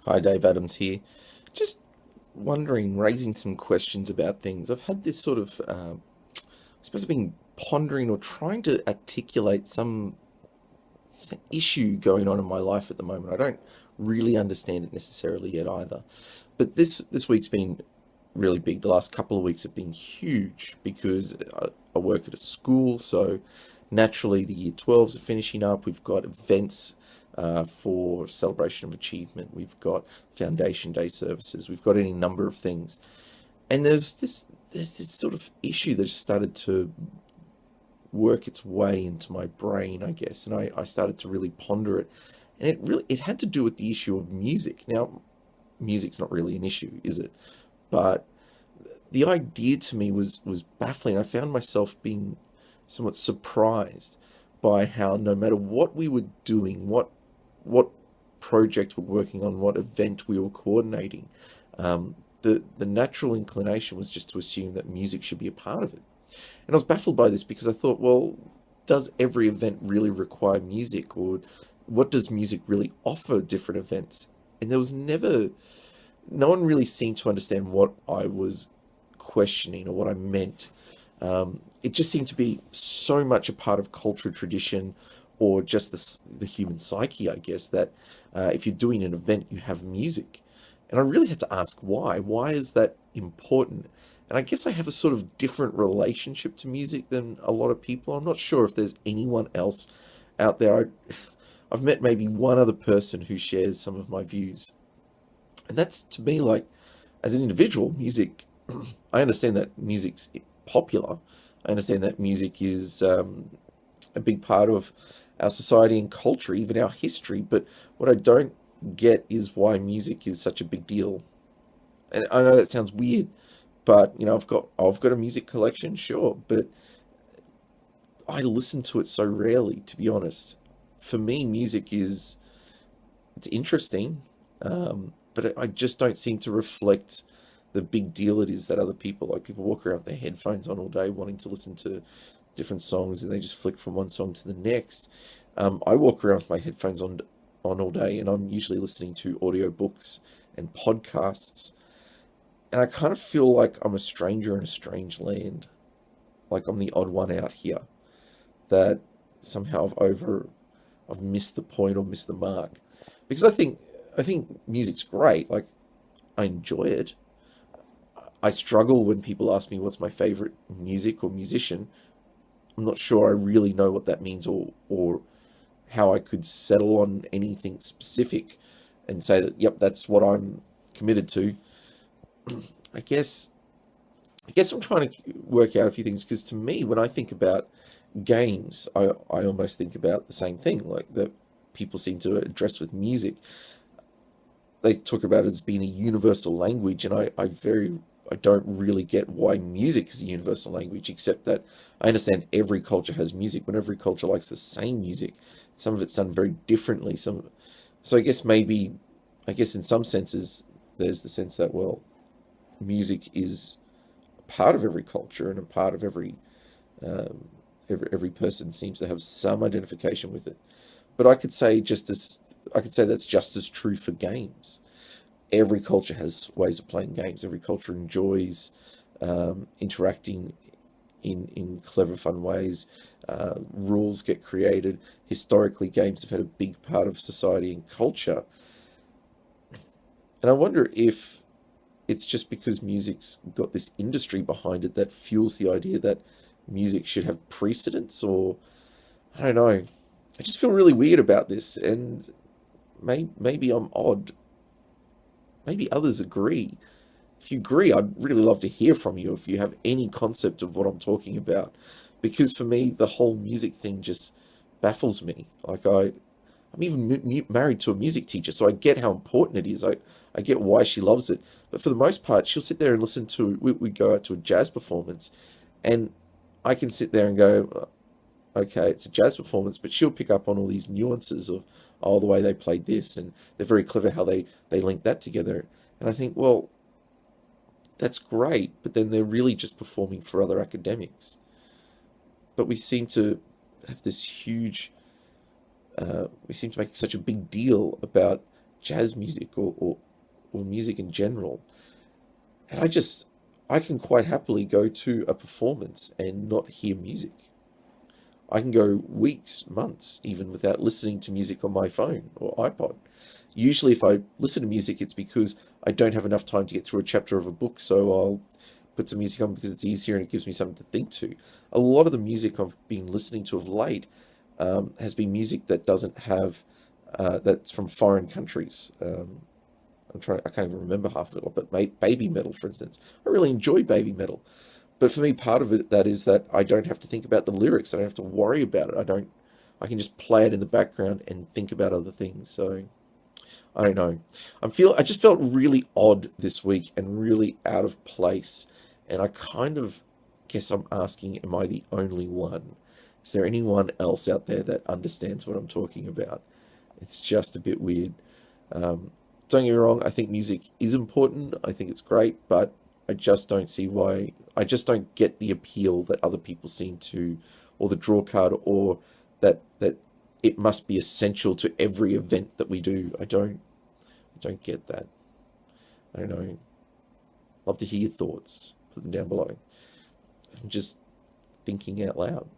Hi, Dave Adams here. Just wondering, raising some questions about things. I've had this sort of, I suppose I've been pondering or trying to articulate some issue going on in my life at the moment. I don't really understand it necessarily yet either. But this week's been really big. The last couple of weeks have been huge because I work at a school, so naturally the year 12s are finishing up. We've got events for celebration of achievement. We've got Foundation Day services. We've got any number of things. And there's this sort of issue that started to work its way into my brain, I guess, and I started to really ponder it. And it had to do with the issue of music. Now, music's not really an issue, is it? But the idea to me was baffling. I found myself being somewhat surprised by how no matter what we were doing, what project we're working on, what event we were coordinating, the natural inclination was just to assume that music should be a part of it. And I was baffled by this because I thought, well, does every event really require music, or what does music really offer different events? And there was never, no one really seemed to understand what I was questioning or what I meant. It just seemed to be so much a part of culture, tradition, or just the human psyche, I guess, that if you're doing an event, you have music. And I really had to ask why. Why is that important? And I guess I have a sort of different relationship to music than a lot of people. I'm not sure if there's anyone else out there. I've met maybe one other person who shares some of my views. And that's to me like, as an individual, music, I understand that music's popular. I understand that music is a big part of our society and culture, even our history. But what I don't get is why music is such a big deal. And I know that sounds weird, but I've got a music collection, sure, but I listen to it so rarely, to be honest. For me, music is it's interesting, but I just don't seem to reflect the big deal it is that other people like. People walk around with their headphones on all day, wanting to listen to different songs, and they just flick from one song to the next. I walk around with my headphones on all day, and I'm usually listening to audiobooks and podcasts, and I kind of feel like I'm a stranger in a strange land, like I'm the odd one out here, that somehow I've missed the point or missed the mark. Because I think music's great. Like, I enjoy it. I struggle when people ask me what's my favorite music or musician. I'm not sure I really know what that means, or how I could settle on anything specific and say that yep, that's what I'm committed to. I guess I guess I'm trying to work out a few things because to me, when I think about games, I almost think about the same thing, like that people seem to address with music. They talk about it as being a universal language, and I don't really get why music is a universal language, except that I understand every culture has music, but every culture likes the same music. Some of it's done very differently. So I guess in some senses, there's the sense that, well, music is a part of every culture and a part of um, every person seems to have some identification with it. But I could say that's just as true for games. Every culture has ways of playing games. Every culture enjoys interacting in clever, fun ways. Rules get created. Historically, games have had a big part of society and culture. And I wonder if it's just because music's got this industry behind it that fuels the idea that music should have precedence, or I don't know. I just feel really weird about this, and maybe I'm odd. Maybe others agree. If you agree, I'd really love to hear from you if you have any concept of what I'm talking about. Because for me, the whole music thing just baffles me. I'm even married to a music teacher, so I get how important it is. I get why she loves it. But for the most part, she'll sit there and listen to, we go out to a jazz performance, and I can sit there and go, okay, it's a jazz performance, but she'll pick up on all these nuances of, oh, the way they played this, and they're very clever how they link that together. And I think, well, that's great, but then they're really just performing for other academics. But we seem to have this huge, we seem to make such a big deal about jazz music or music in general. And I can quite happily go to a performance and not hear music. I can go weeks, months, even without listening to music on my phone or iPod. Usually, if I listen to music, it's because I don't have enough time to get through a chapter of a book, so I'll put some music on because it's easier and it gives me something to think to. A lot of the music I've been listening to of late has been music that doesn't have, that's from foreign countries. I can't even remember half of it, but baby metal, for instance. I really enjoy baby metal. But for me, part of it that is that I don't have to think about the lyrics. I don't have to worry about it. I can just play it in the background and think about other things. So I don't know. I just felt really odd this week and really out of place. And I kind of guess I'm asking, am I the only one? Is there anyone else out there that understands what I'm talking about? It's just a bit weird. Um, don't get me wrong, I think music is important. I think it's great, but I just don't see why. I just don't get the appeal that other people seem to, or the draw card, or that it must be essential to every event that we do. I don't get that. I don't know. Love to hear your thoughts. Put them down below. I'm just thinking out loud.